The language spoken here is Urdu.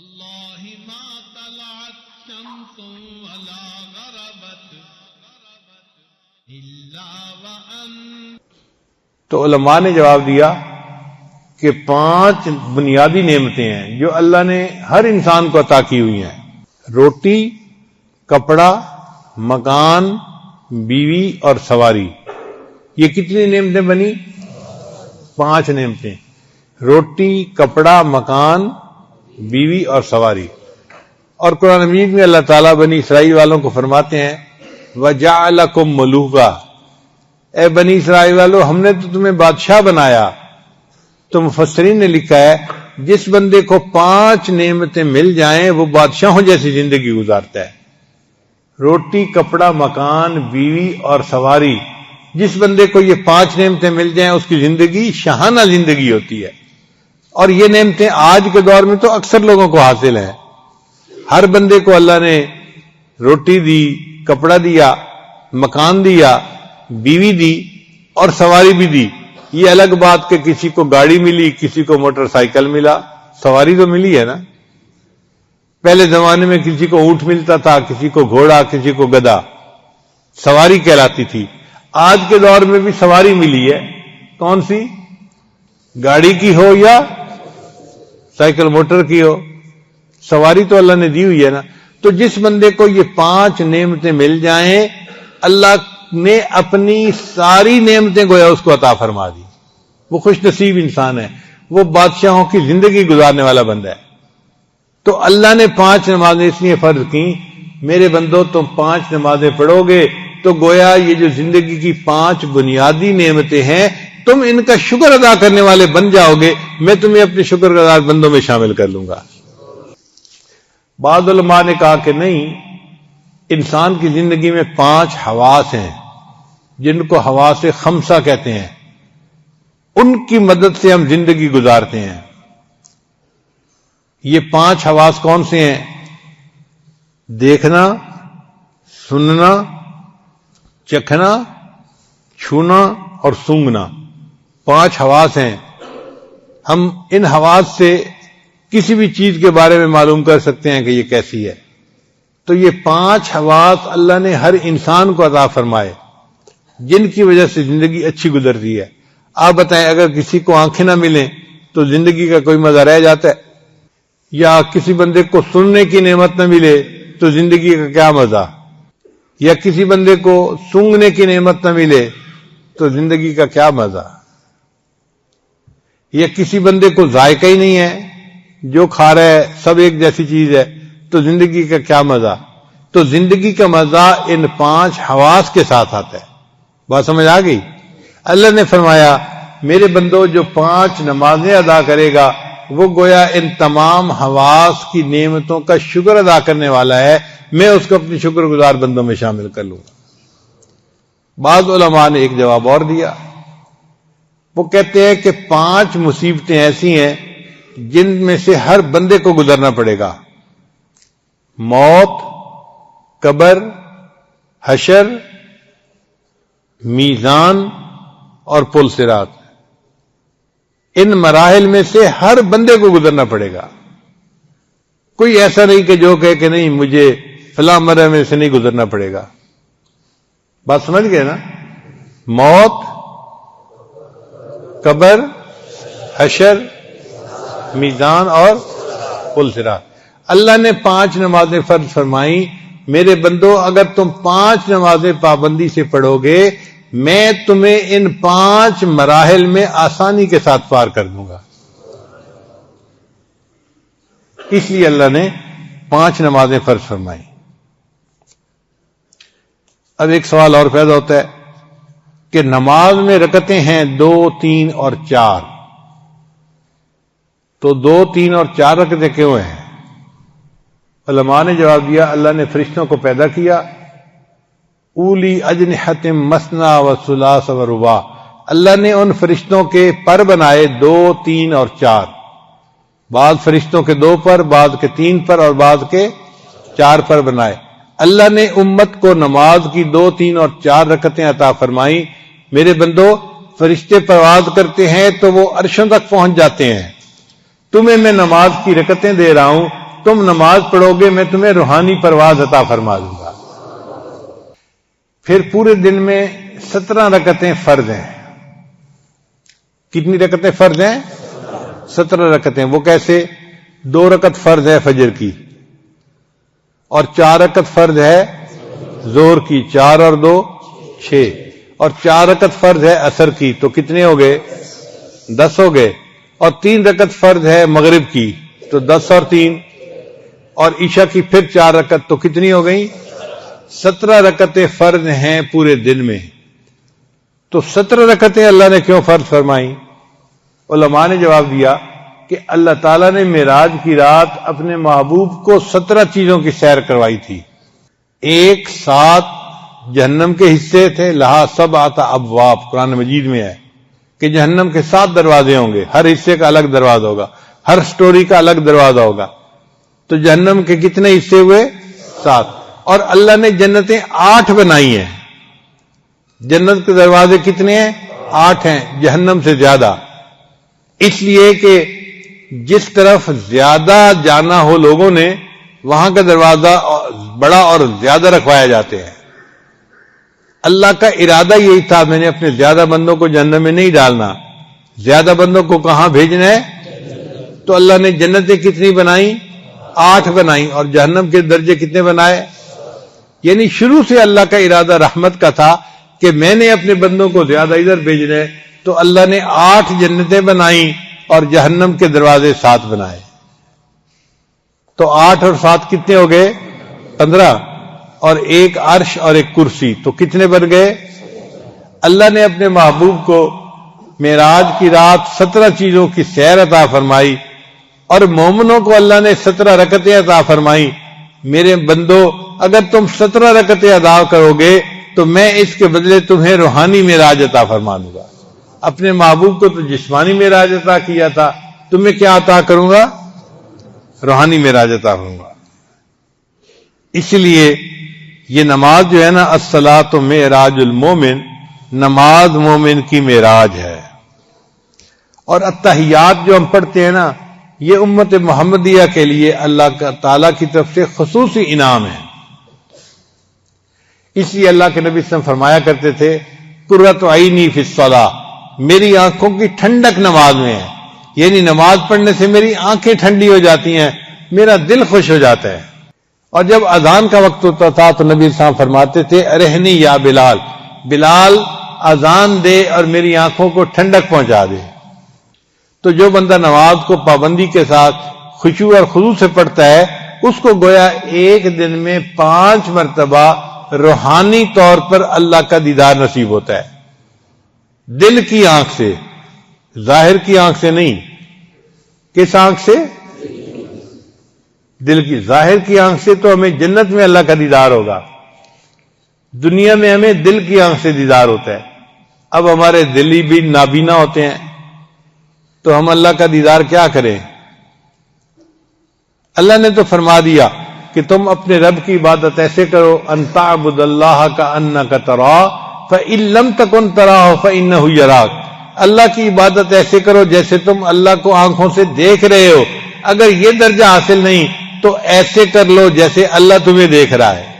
والله ما طلعت شمس ولا غربت إلا وأنت. تو علماء نے جواب دیا کہ 5 بنیادی نعمتیں ہیں جو اللہ نے ہر انسان کو عطا کی ہوئی ہیں: روٹی، کپڑا، مکان، بیوی اور سواری. یہ کتنی نعمتیں بنی؟ 5 نعمتیں: روٹی، کپڑا، مکان، بیوی اور سواری. اور قرآن مجید میں اللہ تعالیٰ بنی اسرائیل والوں کو فرماتے ہیں وَجَعَلَكُمْ مُلُوكًا، اے بنی اسرائیل والو ہم نے تو تمہیں بادشاہ بنایا. تو مفسرین نے لکھا ہے جس بندے کو 5 نعمتیں مل جائیں وہ بادشاہوں جیسی زندگی گزارتا ہے. روٹی، کپڑا، مکان، بیوی اور سواری. جس بندے کو یہ 5 نعمتیں مل جائیں اس کی زندگی شاہانہ زندگی ہوتی ہے. اور یہ نعمتیں آج کے دور میں تو اکثر لوگوں کو حاصل ہیں. ہر بندے کو اللہ نے روٹی دی، کپڑا دیا، مکان دیا، بیوی دی اور سواری بھی دی. یہ الگ بات کہ کسی کو گاڑی ملی، کسی کو موٹر سائیکل ملا، سواری تو ملی ہے نا. پہلے زمانے میں کسی کو اونٹ ملتا تھا، کسی کو گھوڑا، کسی کو گدھا، سواری کہلاتی تھی. آج کے دور میں بھی سواری ملی ہے. کون سی؟ گاڑی کی ہو یا سائیکل موٹر کی ہو، سواری تو اللہ نے دی ہوئی ہے نا. تو جس بندے کو یہ 5 نعمتیں مل جائیں اللہ نے اپنی ساری نعمتیں گویا اس کو عطا فرما دی. وہ خوش نصیب انسان ہے، وہ بادشاہوں کی زندگی گزارنے والا بندہ ہے. تو اللہ نے 5 نمازیں اس لیے فرض کی، میرے بندو تم 5 نمازیں پڑھو گے تو گویا یہ جو زندگی کی 5 بنیادی نعمتیں ہیں تم ان کا شکر ادا کرنے والے بن جاؤ گے، میں تمہیں اپنے شکر گزار بندوں میں شامل کر لوں گا. بعض علماء نے کہا کہ نہیں، انسان کی زندگی میں 5 حواس ہیں جن کو حواس خمسہ کہتے ہیں. ان کی مدد سے ہم زندگی گزارتے ہیں. یہ 5 حواس کون سے ہیں؟ دیکھنا، سننا، چکھنا، چھونا اور سونگھنا. 5 حواس ہیں. ہم ان حواس سے کسی بھی چیز کے بارے میں معلوم کر سکتے ہیں کہ یہ کیسی ہے. تو یہ 5 حواس اللہ نے ہر انسان کو عطا فرمائے جن کی وجہ سے زندگی اچھی گزرتی ہے. آپ بتائیں اگر کسی کو آنکھیں نہ ملیں تو زندگی کا کوئی مزہ رہ جاتا ہے؟ یا کسی بندے کو سننے کی نعمت نہ ملے تو زندگی کا کیا مزہ؟ یا کسی بندے کو سونگھنے کی نعمت نہ ملے تو زندگی کا کیا مزہ؟ یا کسی بندے کو ذائقہ ہی نہیں ہے، جو کھا رہا ہے سب ایک جیسی چیز ہے تو زندگی کا کیا مزہ؟ تو زندگی کا مزہ ان 5 حواس کے ساتھ آتا ہے. بات سمجھ آ گئی؟ اللہ نے فرمایا میرے بندو جو 5 نمازیں ادا کرے گا وہ گویا ان تمام حواس کی نعمتوں کا شکر ادا کرنے والا ہے، میں اس کو اپنی شکر گزار بندوں میں شامل کر لوں گا. بعض علماء نے ایک جواب اور دیا. وہ کہتے ہیں کہ 5 مصیبتیں ایسی ہیں جن میں سے ہر بندے کو گزرنا پڑے گا: موت، قبر، حشر، میزان اور پل صراط. ان مراحل میں سے ہر بندے کو گزرنا پڑے گا. کوئی ایسا نہیں کہ جو کہے کہ نہیں مجھے فلاں مرحلے میں سے نہیں گزرنا پڑے گا. بات سمجھ گئے نا؟ موت، قبر، حشر، میزان اور پل صراط. اللہ نے 5 نمازیں فرض فرمائیں. میرے بندو اگر تم 5 نمازیں پابندی سے پڑھو گے میں تمہیں ان 5 مراحل میں آسانی کے ساتھ پار کر دوں گا. اس لیے اللہ نے 5 نمازیں فرض فرمائیں. اب ایک سوال اور پیدا ہوتا ہے کہ نماز میں رکعتیں ہیں 2، 3 اور 4، تو 2، 3 اور 4 رکعتیں کیوں ہیں؟ علماء نے جواب دیا اللہ نے فرشتوں کو پیدا کیا اولی اجنحۃ مثنی و ثلاث و رباع. اللہ نے ان فرشتوں کے پر بنائے 2، 3 اور 4. بعض فرشتوں کے 2 پر، بعض کے 3 پر اور بعض کے 4 پر بنائے. اللہ نے امت کو نماز کی 2، 3 اور 4 رکعتیں عطا فرمائیں. میرے بندو فرشتے پرواز کرتے ہیں تو وہ عرشوں تک پہنچ جاتے ہیں. تمہیں میں نماز کی رکعتیں دے رہا ہوں تم نماز پڑھو گے میں تمہیں روحانی پرواز عطا فرما دوں گا۔ پھر پورے دن میں 17 رکعتیں فرض ہیں۔ کتنی رکعتیں فرض ہیں؟ 17 رکعتیں۔ وہ کیسے؟ 2 رکعت فرض ہے فجر کی، اور 4 رکعت فرض ہے ظہر کی، 4 اور 2 6، اور 4 رکعت فرض ہے عصر کی، تو کتنے ہو گئے؟ 10 ہو گئے، اور 3 رکعت فرض ہے مغرب کی، تو 10 اور 3، اور عشاء کی پھر 4 رکعت، تو کتنی ہو گئی؟ 17 رکعتیں فرض ہیں پورے دن میں۔ تو 17 رکعتیں اللہ نے کیوں فرض فرمائی؟ علماء نے جواب دیا کہ اللہ تعالیٰ نے معراج کی رات اپنے محبوب کو 17 چیزوں کی سیر کروائی تھی۔ ایک 7 جہنم کے حصے تھے، لہا 7 ابواب، قرآن مجید میں ہے کہ جہنم کے 7 دروازے ہوں گے، ہر حصے کا الگ دروازہ ہوگا، ہر سٹوری کا الگ دروازہ ہوگا۔ تو جہنم کے کتنے حصے ہوئے؟ 7۔ اور اللہ نے جنتیں 8 بنائی ہیں۔ جنت کے دروازے کتنے ہیں؟ 8 ہیں، جہنم سے زیادہ، اس لیے کہ جس طرف زیادہ جانا ہو لوگوں نے وہاں کا دروازہ بڑا اور زیادہ رکھوایا جاتے ہیں۔ اللہ کا ارادہ یہی تھا، میں نے اپنے زیادہ بندوں کو جہنم میں نہیں ڈالنا، زیادہ بندوں کو کہاں بھیجنا ہے؟ تو اللہ نے جنتیں کتنی بنائی؟ 8 بنائی، اور جہنم کے درجے کتنے بنائے؟ یعنی شروع سے اللہ کا ارادہ رحمت کا تھا کہ میں نے اپنے بندوں کو زیادہ ادھر بھیجنا ہے، تو اللہ نے 8 جنتیں بنائیں اور جہنم کے دروازے 7 بنائے۔ تو 8 اور 7 کتنے ہو گئے؟ 15، اور ایک عرش اور ایک کرسی، تو کتنے بن گئے؟ اللہ نے اپنے محبوب کو معراج کی رات 17 چیزوں کی سیر عطا فرمائی، اور مومنوں کو اللہ نے 17 رکعتیں عطا فرمائی۔ میرے بندو، اگر تم 17 رکعتیں ادا کرو گے تو میں اس کے بدلے تمہیں روحانی معراج عطا فرما دوں گا۔ اپنے محبوب کو تو جسمانی معراج عطا کیا تھا، تمہیں کیا عطا کروں گا؟ روحانی معراج عطا کروں گا۔ اس لیے یہ نماز جو ہے نا، الصلاۃ معراج المومن، نماز مومن کی معراج ہے۔ اور التحیات جو ہم پڑھتے ہیں نا، یہ امت محمدیہ کے لیے اللہ تعالیٰ کی طرف سے خصوصی انعام ہے۔ اس لیے اللہ کے نبی صلی اللہ علیہ وسلم فرمایا کرتے تھے، قرۃ عینی فی الصلاۃ، میری آنکھوں کی ٹھنڈک نماز میں ہے، یعنی نماز پڑھنے سے میری آنکھیں ٹھنڈی ہو جاتی ہیں، میرا دل خوش ہو جاتا ہے۔ اور جب اذان کا وقت ہوتا تھا تو نبی صلی اللہ علیہ وسلم فرماتے تھے، ارہنی یا بلال، بلال اذان دے اور میری آنکھوں کو ٹھنڈک پہنچا دے۔ تو جو بندہ نماز کو پابندی کے ساتھ خشوع اور خضوع سے پڑھتا ہے، اس کو گویا ایک دن میں 5 مرتبہ روحانی طور پر اللہ کا دیدار نصیب ہوتا ہے، دل کی آنکھ سے، ظاہر کی آنکھ سے نہیں۔ کس آنکھ سے؟ دل کی۔ ظاہر کی آنکھ سے تو ہمیں جنت میں اللہ کا دیدار ہوگا، دنیا میں ہمیں دل کی آنکھ سے دیدار ہوتا ہے۔ اب ہمارے دلی بھی نابینا ہوتے ہیں تو ہم اللہ کا دیدار کیا کریں؟ اللہ نے تو فرما دیا کہ تم اپنے رب کی عبادت ایسے کرو، ان تعبد اللہ کأنک تراہ فإن لم تکن تراہ فإنہ یراک، اللہ کی عبادت ایسے کرو جیسے تم اللہ کو آنکھوں سے دیکھ رہے ہو، اگر یہ درجہ حاصل نہیں تو ایسے کر لو جیسے اللہ تمہیں دیکھ رہا ہے۔